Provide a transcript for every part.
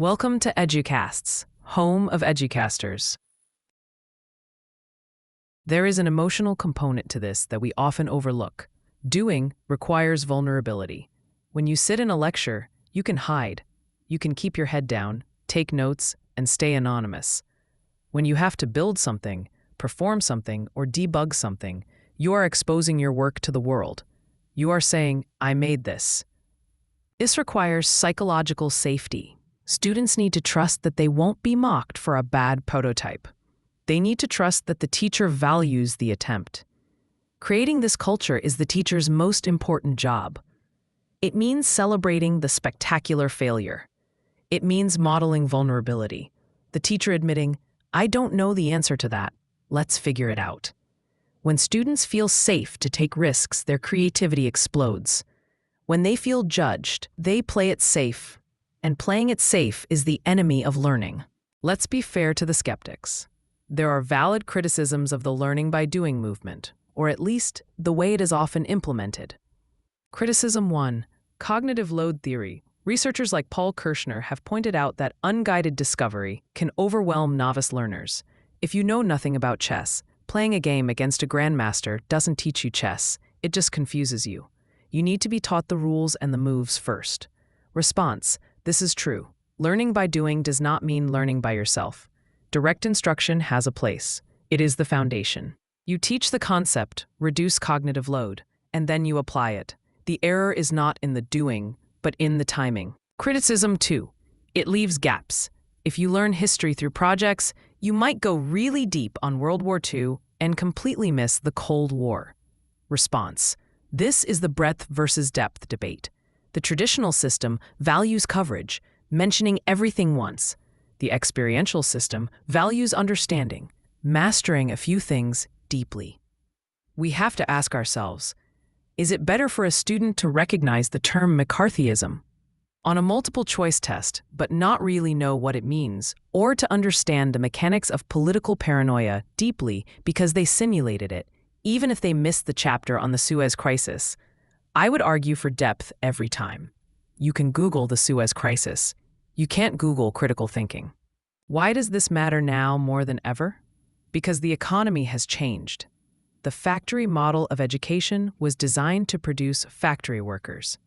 Welcome to EduCasts, home of EduCasters. There is an emotional component to this that we often overlook. Doing requires vulnerability. When you sit in a lecture, you can hide. You can keep your head down, take notes, and stay anonymous. When you have to build something, perform something, or debug something, you are exposing your work to the world. You are saying, "I made this." This requires psychological safety. Students need to trust that they won't be mocked for a bad prototype. They need to trust that the teacher values the attempt. Creating this culture is the teacher's most important job. It means celebrating the spectacular failure. It means modeling vulnerability. The teacher admitting, "I don't know the answer to that. Let's figure it out." When students feel safe to take risks, their creativity explodes. When they feel judged, they play it safe. And playing it safe is the enemy of learning. Let's be fair to the skeptics. There are valid criticisms of the learning by doing movement, or at least the way it is often implemented. Criticism 1. Cognitive load theory. Researchers like Paul Kirschner have pointed out that unguided discovery can overwhelm novice learners. If you know nothing about chess, playing a game against a grandmaster doesn't teach you chess, it just confuses you. You need to be taught the rules and the moves first. Response. This is true. Learning by doing does not mean learning by yourself. Direct instruction has a place. It is the foundation. You teach the concept, reduce cognitive load, and then you apply it. The error is not in the doing, but in the timing. Criticism 2. It leaves gaps. If you learn history through projects, you might go really deep on World War II and completely miss the Cold War. Response. This is the breadth versus depth debate. The traditional system values coverage, mentioning everything once. The experiential system values understanding, mastering a few things deeply. We have to ask ourselves, is it better for a student to recognize the term McCarthyism on a multiple-choice test but not really know what it means, or to understand the mechanics of political paranoia deeply because they simulated it, even if they missed the chapter on the Suez Crisis? I would argue for depth every time. You can Google the Suez Crisis. You can't Google critical thinking. Why does this matter now more than ever? Because the economy has changed. The factory model of education was designed to produce factory workers.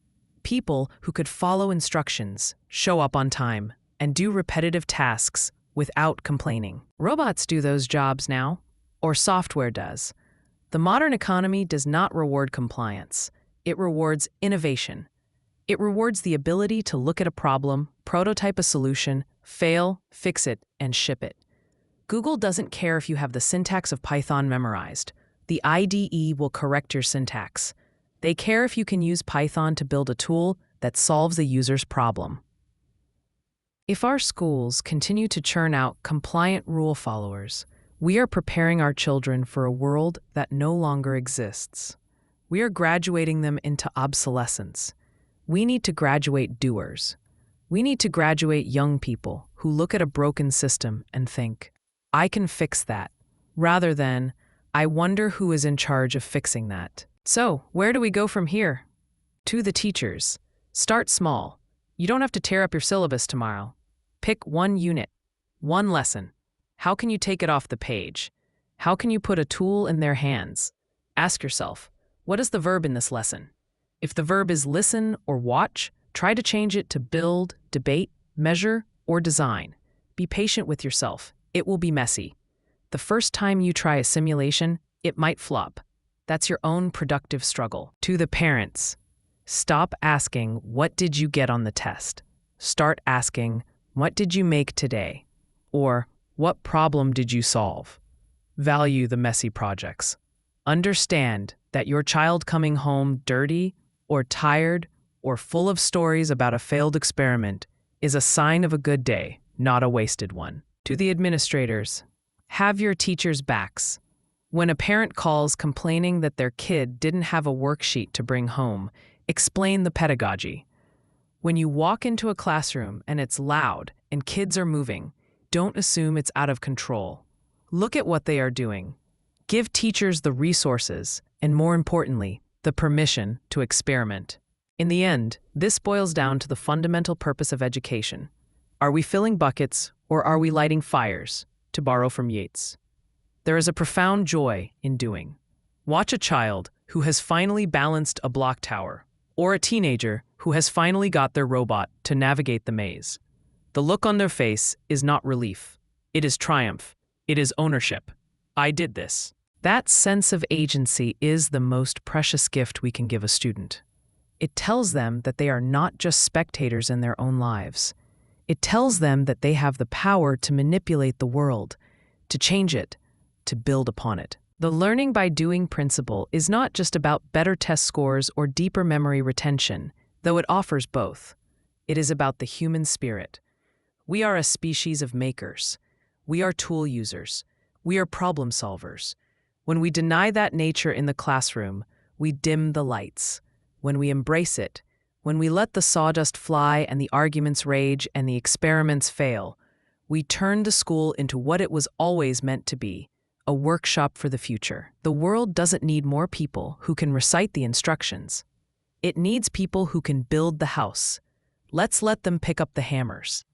People who could follow instructions, show up on time, and do repetitive tasks without complaining. Robots do those jobs now, or software does. The modern economy does not reward compliance. It rewards innovation. It rewards the ability to look at a problem, prototype a solution, fail, fix it, and ship it. Google doesn't care if you have the syntax of Python memorized. The IDE will correct your syntax. They care if you can use Python to build a tool that solves a user's problem. If our schools continue to churn out compliant rule followers, we are preparing our children for a world that no longer exists. We are graduating them into obsolescence. We need to graduate doers. We need to graduate young people who look at a broken system and think, "I can fix that," rather than, "I wonder who is in charge of fixing that." So, where do we go from here? To the teachers. Start small. You don't have to tear up your syllabus tomorrow. Pick one unit, one lesson. How can you take it off the page? How can you put a tool in their hands? Ask yourself, what is the verb in this lesson? If the verb is listen or watch, try to change it to build, debate, measure, or design. Be patient with yourself. It will be messy. The first time you try a simulation, it might flop. That's your own productive struggle. To the parents, stop asking, "What did you get on the test?" Start asking, "What did you make today?" Or, "What problem did you solve?" Value the messy projects. Understand that your child coming home dirty or tired or full of stories about a failed experiment is a sign of a good day, not a wasted one. To the administrators, have your teachers' backs. When a parent calls complaining that their kid didn't have a worksheet to bring home, explain the pedagogy. When you walk into a classroom and it's loud and kids are moving, don't assume it's out of control. Look at what they are doing. Give teachers the resources, and more importantly, the permission to experiment. In the end, this boils down to the fundamental purpose of education: Are we filling buckets or are we lighting fires, to borrow from Yeats? There is a profound joy in doing. Watch a child who has finally balanced a block tower, or a teenager who has finally got their robot to navigate the maze. The look on their face is not relief. It is triumph. It is ownership. I did this. That sense of agency is the most precious gift we can give a student. It tells them that they are not just spectators in their own lives. It tells them that they have the power to manipulate the world, to change it, to build upon it. The learning by doing principle is not just about better test scores or deeper memory retention, though it offers both. It is about the human spirit. We are a species of makers. We are tool users. We are problem solvers. When we deny that nature in the classroom, we dim the lights. When we embrace it, when we let the sawdust fly and the arguments rage and the experiments fail, we turn the school into what it was always meant to be, a workshop for the future. The world doesn't need more people who can recite the instructions. It needs people who can build the house. Let's let them pick up the hammers.